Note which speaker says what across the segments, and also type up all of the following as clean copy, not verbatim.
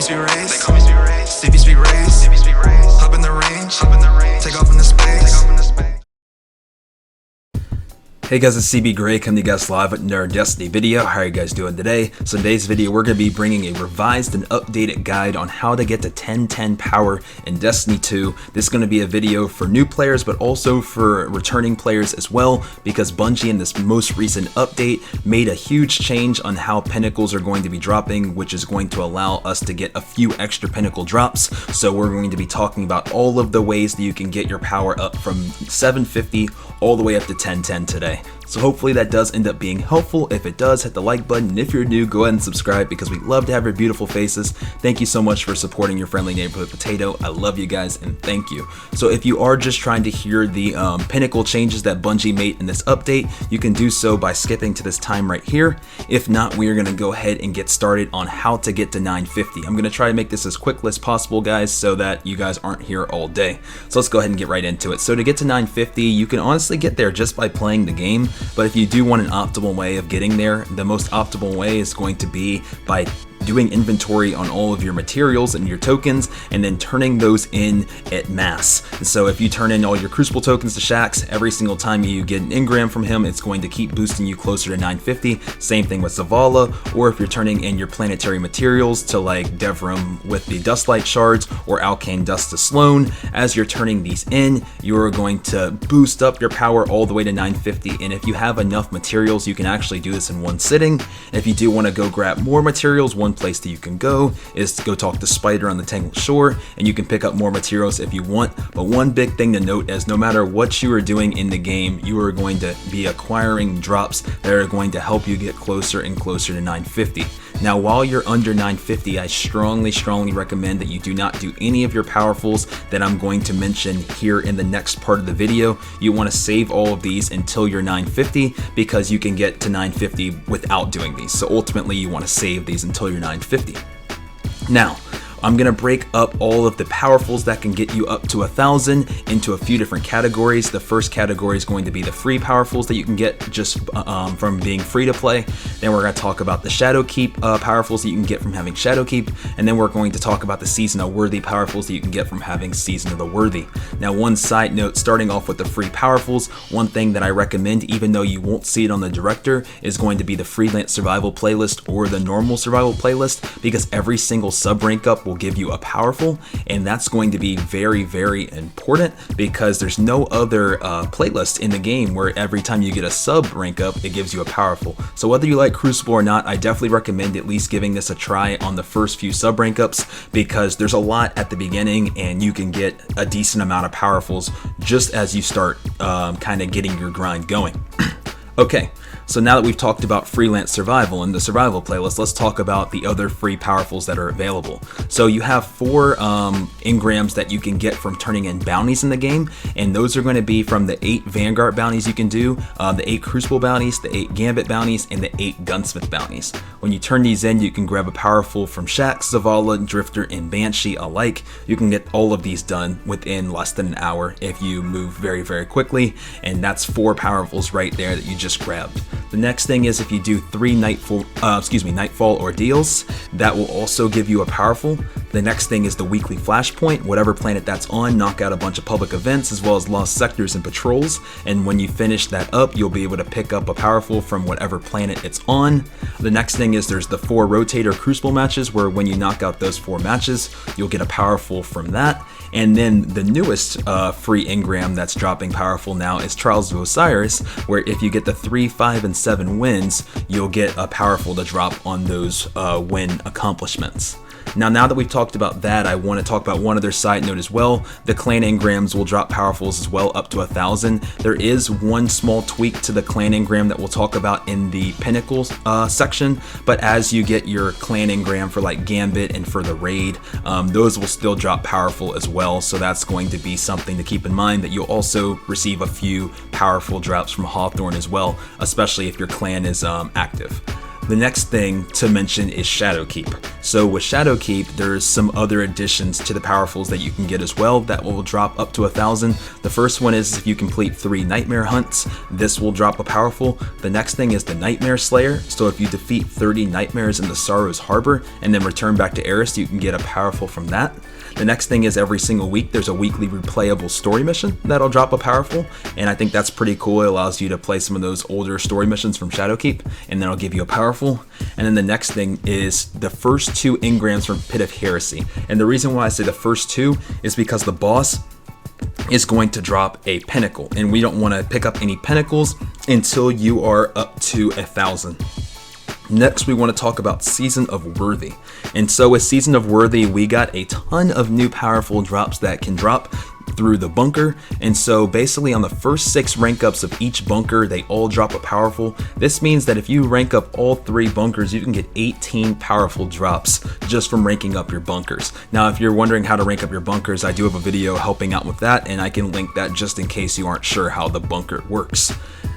Speaker 1: cbgray. Hop in the range, take off into space.
Speaker 2: Hey guys, it's cbgray coming to you guys live with another Destiny video. How are you guys doing today? So in today's video, we're going to be bringing a revised and updated guide on how to get to 1010 power in Destiny 2. This is going to be a video for new players, but also for returning players as well, because Bungie in this most recent update made a huge change on how Pinnacles are going to be dropping, which is going to allow us to get a few extra Pinnacle drops. So we're going to be talking about all of the ways that you can get your power up from 750 all the way up to 1010 today. So hopefully that does end up being helpful. If it does, hit the like button, and if you're new, go ahead and subscribe because we love to have your beautiful faces. Thank you so much for supporting your friendly neighborhood potato. I love you guys and thank you. So if you are just trying to hear the Pinnacle changes that Bungie made in this update, you can do so by skipping to this time right here. If not, we are going to go ahead and get started on how to get to 950. I'm going to try to make this as quick as possible, guys, so that you guys aren't here all day. So let's go ahead and get right into it. So to get to 950, you can honestly get there just by playing the game. But if you do want an optimal way of getting there, the most optimal way is going to be by doing inventory on all of your materials and your tokens and then turning those in at mass. And so if you turn in all your Crucible tokens to Shaxx, every single time you get an engram from him, it's going to keep boosting you closer to 950. Same thing with Zavala, or if you're turning in your planetary materials to like Devrim with the Dustlight shards or Alkane Dust to Sloan, as you're turning these in, you're going to boost up your power all the way to 950. And if you have enough materials, you can actually do this in one sitting. If you do want to go grab more materials, one place that you can go is to go talk to Spider on the Tangled Shore, and you can pick up more materials if you want. But one big thing to note is no matter what you are doing in the game, you are going to be acquiring drops that are going to help you get closer and closer to 950. Now, while you're under 950, I strongly recommend that you do not do any of your powerfuls that I'm going to mention here in the next part of the video. You want to save all of these until you're 950 because you can get to 950 without doing these. So ultimately, you want to save these until you're 950. Now, I'm going to break up all of the powerfuls that can get you up to 1,000 into a few different categories. The first category is going to be the free powerfuls that you can get just from being free to play. Then we're going to talk about the Shadowkeep powerfuls that you can get from having Shadowkeep. And then we're going to talk about the Season of Worthy powerfuls that you can get from having Season of the Worthy. Now, one side note, starting off with the free powerfuls, one thing that I recommend, even though you won't see it on the director, is going to be the Freelance Survival playlist or the Normal Survival playlist, because every single sub rank up will give you a powerful, and that's going to be very important because there's no other playlist in the game where every time you get a sub rank up, it gives you a powerful. So whether you like Crucible or not, I definitely recommend at least giving this a try on the first few sub rank ups, because there's a lot at the beginning and you can get a decent amount of powerfuls just as you start kind of getting your grind going. Okay, so now that we've talked about Freelance Survival and the Survival playlist, let's talk about the other free powerfuls that are available. So you have 4 engrams that you can get from turning in bounties in the game, and those are going to be from the 8 Vanguard bounties you can do, the 8 Crucible bounties, the 8 Gambit bounties, and the 8 Gunsmith bounties. When you turn these in, you can grab a powerful from Shaxx, Zavala, Drifter, and Banshee alike. You can get all of these done within less than an hour if you move very quickly, and that's 4 powerfuls right there that you just grabbed. The next thing is if you do 3 Nightfall ordeals, that will also give you a powerful. The next thing is the weekly flashpoint, whatever planet that's on, knock out a bunch of public events as well as lost sectors and patrols, and when you finish that up, you'll be able to pick up a powerful from whatever planet it's on. The next thing is there's the 4 Rotator Crucible matches, where when you knock out those 4 matches, you'll get a powerful from that. And then the newest free engram that's dropping powerful now is Trials of Osiris, where if you get the 3, 5, and 7 wins, you'll get a powerful to drop on those win accomplishments. Now that we've talked about that, I want to talk about one other side note as well. The clan engrams will drop powerfuls as well up to 1,000. There is one small tweak to the clan engram that we'll talk about in the Pinnacles section, but as you get your clan engram for like Gambit and for the raid, those will still drop powerful as well. So that's going to be something to keep in mind, that you'll also receive a few powerful drops from Hawthorne as well, especially if your clan is active. The next thing to mention is Shadowkeep. So with Shadowkeep, there's some other additions to the powerfuls that you can get as well that will drop up to 1,000. The first one is if you complete 3 Nightmare Hunts, this will drop a powerful. The next thing is the Nightmare Slayer. So if you defeat 30 nightmares in the Sorrow's Harbor and then return back to Eris, you can get a powerful from that. The next thing is every single week there's a weekly replayable story mission that'll drop a powerful, and I think that's pretty cool. It allows you to play some of those older story missions from Shadowkeep, and then it'll give you a powerful. And then the next thing is the first 2 engrams from Pit of Heresy. And the reason why I say the first 2 is because the boss is going to drop a pinnacle, and we don't want to pick up any pinnacles until you are up to 1,000. Next, we want to talk about Season of Worthy. And so with Season of Worthy, we got a ton of new powerful drops that can drop through the bunker. And so basically on the first 6 rank ups of each bunker, they all drop a powerful. This means that if you rank up all 3 bunkers, you can get 18 powerful drops just from ranking up your bunkers. Now, if you're wondering how to rank up your bunkers, I do have a video helping out with that, and I can link that just in case you aren't sure how the bunker works.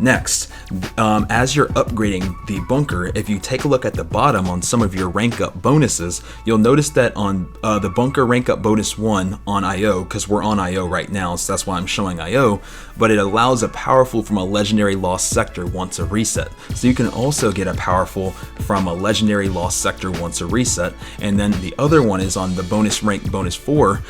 Speaker 2: Next, as you're upgrading the bunker, if you take a look at the bottom on some of your rank up bonuses, you'll notice that on the bunker rank up bonus 1 on IO, because we're on IO right now, so that's why I'm showing IO, but it allows a powerful from a legendary lost sector once a reset. So you can also get a powerful from a legendary lost sector once a reset. And then the other one is on the bonus rank bonus 4,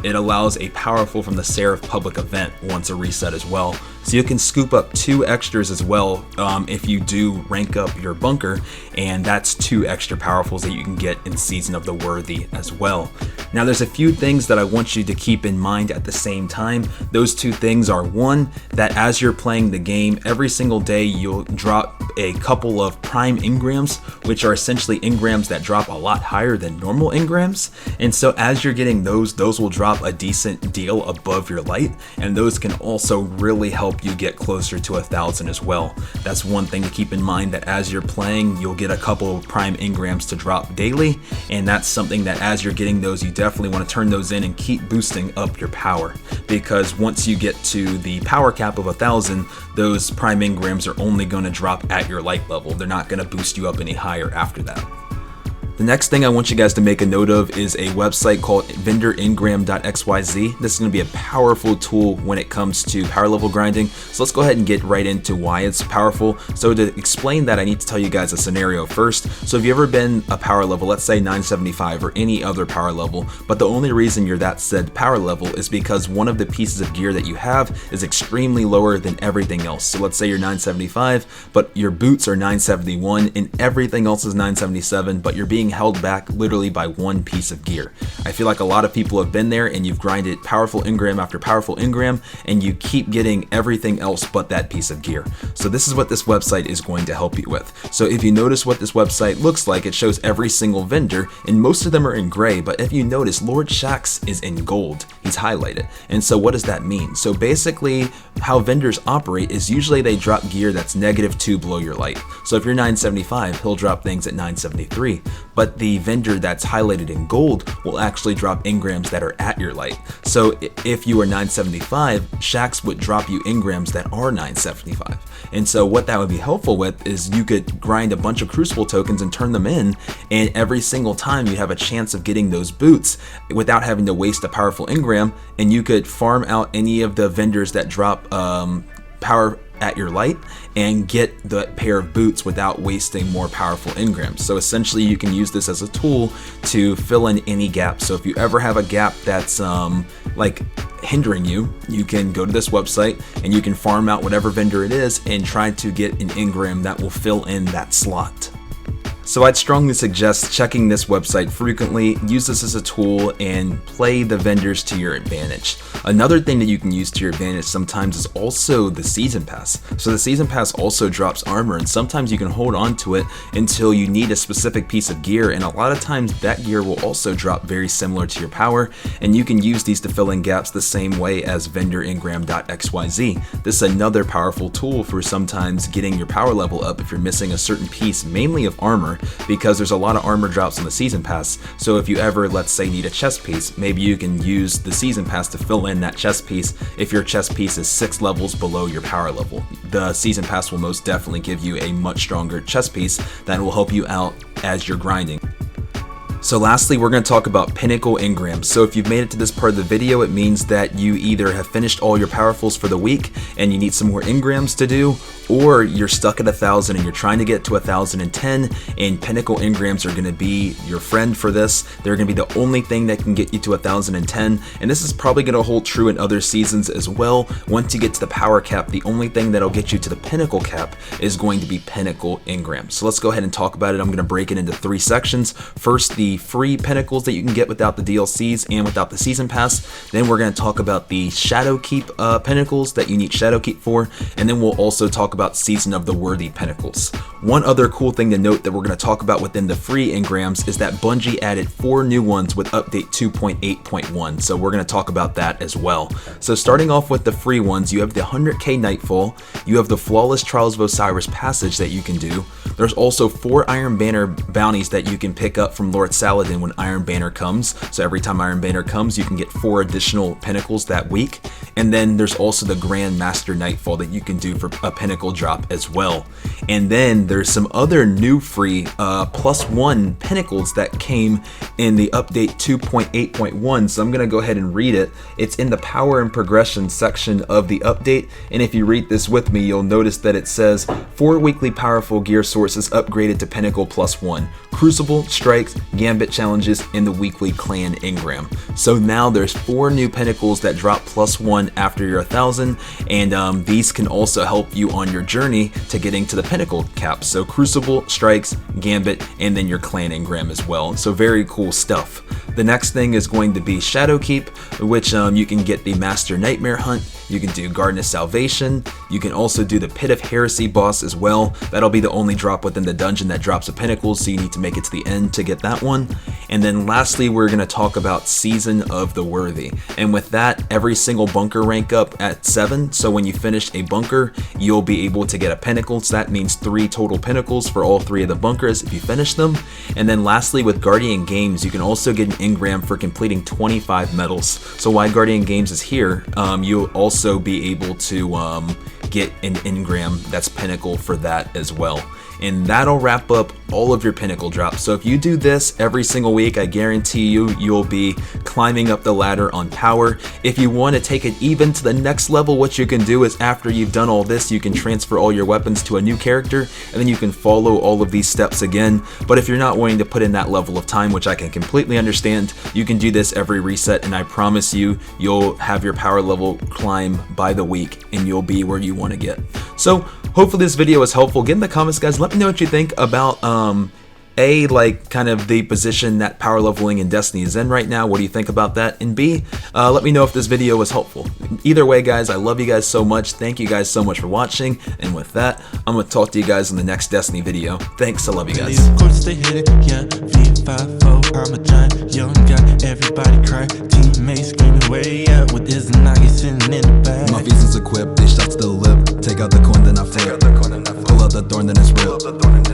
Speaker 2: it allows a powerful from the Seraph public event once a reset as well. So you can scoop up 2 extras as well if you do rank up your bunker, and that's 2 extra powerfuls that you can get in Season of the Worthy as well. Now there's a few things that I want you to keep in mind at the same time. Those 2 things are, 1, that as you're playing the game, every single day you'll drop a couple of prime engrams, which are essentially engrams that drop a lot higher than normal engrams. And so as you're getting those will drop a decent deal above your light, and those can also really help you get closer to 1,000 as well. That's one thing to keep in mind, that as you're playing, you'll get a couple of prime engrams to drop daily, and that's something that as you're getting those, you definitely want to turn those in and keep boosting up your power, because once you get to the power cap of 1,000, those prime engrams are only going to drop at your light level. They're not going to boost you up any higher after that. The next thing I want you guys to make a note of is a website called vendorengram.xyz. This is going to be a powerful tool when it comes to power level grinding. So let's go ahead and get right into why it's powerful. So to explain that, I need to tell you guys a scenario first. So if you've ever been a power level, let's say 975 or any other power level, but the only reason you're that said power level is because one of the pieces of gear that you have is extremely lower than everything else. So let's say you're 975, but your boots are 971 and everything else is 977, but you're being held back literally by 1 piece of gear. I feel like a lot of people have been there, and you've grinded powerful engram after powerful engram, and you keep getting everything else but that piece of gear. So this is what this website is going to help you with. So if you notice what this website looks like, it shows every single vendor, and most of them are in gray, but if you notice, Lord Shaxx is in gold. He's highlighted. And so what does that mean? So basically how vendors operate is usually they drop gear that's -2 below your light. So if you're 975, he'll drop things at 973. But the vendor that's highlighted in gold will actually drop engrams that are at your light. So if you are 975, Shaxx would drop you engrams that are 975. And so what that would be helpful with is you could grind a bunch of Crucible tokens and turn them in, and every single time you have a chance of getting those boots without having to waste a powerful engram, and you could farm out any of the vendors that drop power at your light and get the pair of boots without wasting more powerful engrams. So essentially you can use this as a tool to fill in any gap. So if you ever have a gap that's like hindering you, you can go to this website and you can farm out whatever vendor it is and try to get an engram that will fill in that slot. So I'd strongly suggest checking this website frequently, use this as a tool, and play the vendors to your advantage. Another thing that you can use to your advantage sometimes is also the Season Pass. So the Season Pass also drops armor, and sometimes you can hold on to it until you need a specific piece of gear, and a lot of times that gear will also drop very similar to your power, and you can use these to fill in gaps the same way as vendorengram.xyz. This is another powerful tool for sometimes getting your power level up if you're missing a certain piece, mainly of armor, because there's a lot of armor drops on the season pass. So if you ever, let's say, need a chest piece, maybe you can use the season pass to fill in that chest piece if your chest piece is 6 levels below your power level. The season pass will most definitely give you a much stronger chest piece that will help you out as you're grinding. So lastly, we're going to talk about Pinnacle Engrams. So if you've made it to this part of the video, it means that you either have finished all your powerfuls for the week and you need some more engrams to do, or you're stuck at 1,000 and you're trying to get to 1,010, and Pinnacle Engrams are going to be your friend for this. They're going to be the only thing that can get you to 1,010, and this is probably going to hold true in other seasons as well. Once you get to the power cap, the only thing that'll get you to the Pinnacle cap is going to be Pinnacle Engrams. So let's go ahead and talk about it. I'm going to break it into 3 sections. First, the free pinnacles that you can get without the DLCs and without the season pass. Then we're going to talk about the Shadow Keep pinnacles that you need Shadow Keep for, and then we'll also talk about Season of the Worthy pinnacles. One other cool thing to note that we're going to talk about within the free engrams is that Bungie added 4 new ones with update 2.8.1, so we're going to talk about that as well. So starting off with the free ones, you have the 100k Nightfall, you have the Flawless Trials of Osiris passage that you can do. There's also 4 Iron Banner bounties that you can pick up from Lord Saladin when Iron Banner comes. So every time Iron Banner comes, you can get 4 additional pinnacles that week. And then there's also the Grand Master Nightfall that you can do for a pinnacle drop as well. And then there's some other new free +1 pinnacles that came in the update 2.8.1. So I'm going to go ahead and read it. It's in the power and progression section of the update. And if you read this with me, you'll notice that it says 4 weekly powerful gear sources upgraded to Pinnacle +1. Crucible, Strikes, Gambit challenges, and the weekly clan engram. So now there's 4 new pinnacles that drop +1 after you're 1,000, and these can also help you on your journey to getting to the pinnacle cap. So Crucible, Strikes, Gambit, and then your clan engram as well. So very cool stuff. The next thing is going to be Shadow Keep, which you can get the Master Nightmare Hunt. You can do Garden of Salvation. You can also do the Pit of Heresy boss as well. That'll be the only drop within the dungeon that drops a pinnacle, so you need to make it to the end to get that one. And then lastly, we're going to talk about Season of the Worthy. And with that, every single bunker rank up at 7. So when you finish a bunker, you'll be able to get a pinnacle. So that means 3 total pinnacles for all 3 of the bunkers if you finish them. And then lastly, with Guardian Games, you can also get an engram for completing 25 medals. So why Guardian Games is here, you'll also be able to get an engram that's pinnacle for that as well. And that'll wrap up all of your pinnacle drops. So if you do this every single week, I guarantee you'll be climbing up the ladder on power. If you want to take it even to the next level, what you can do is after you've done all this, you can transfer all your weapons to a new character, and then you can follow all of these steps again. But if you're not willing to put in that level of time, which I can completely understand, you can do this every reset, and I promise you, you'll have your power level climb by the week, and you'll be where you want to get. So hopefully this video was helpful. Get in the comments, guys. Let me know what you think about A, like kind of the position that power leveling in Destiny is in right now. What do you think about that? And B, let me know if this video was helpful. Either way, guys, I love you guys so much. Thank you guys so much for watching. And with that, I'm going to talk to you guys in the next Destiny video. Thanks. I love you guys.
Speaker 3: I'm a giant, young guy, everybody cry. Teammates screaming way out with his nugget sitting in the back.
Speaker 4: My vision's equipped, they shots to the lip. Take out the coin, then I flip. Pull out the thorn, then it's ripped.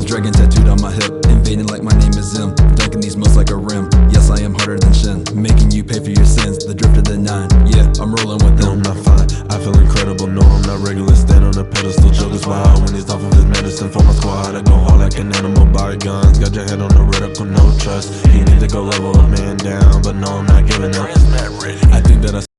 Speaker 4: Dragon tattooed on my hip, invading like my name is Zim. Dunking these moves like a rim. Yes, I am harder than Shin, making you pay for your sins. The drift of the 9, yeah, I'm rolling with them.
Speaker 3: No, I'm not fine, I feel incredible. No, I'm not regular, stand on a pedestal. Joker's wild when he's off of his medicine. For my squad, I go hard like an animal. Bar guns, got your head on the reticle, no trust. You need to go level a man down, but no, I'm not giving up. I think that I